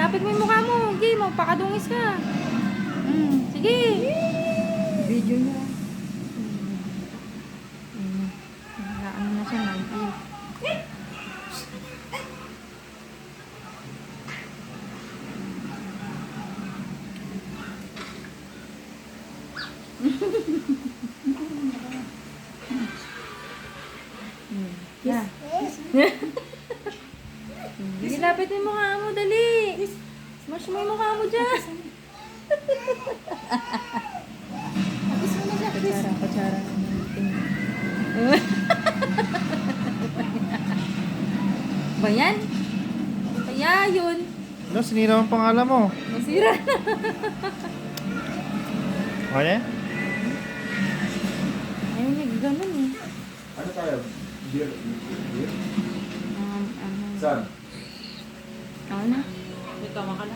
Lapit mo yung mukha mo. Sige, magpakadungis ka. Sige. Video niya. Ano na siya, nagpil. Yeah. Sige, lapit mo yung mukha mo, dali. Smash mo yung mukha mo dyan. Kutsara na natin. Ba yan? Kaya yun. Ano, sinira ang pangalan mo? Masira. Ano? Ayun niya, ganun eh. Ano tayo? Beer? Beer? Ano? Saan? Ano na? May tama ka na.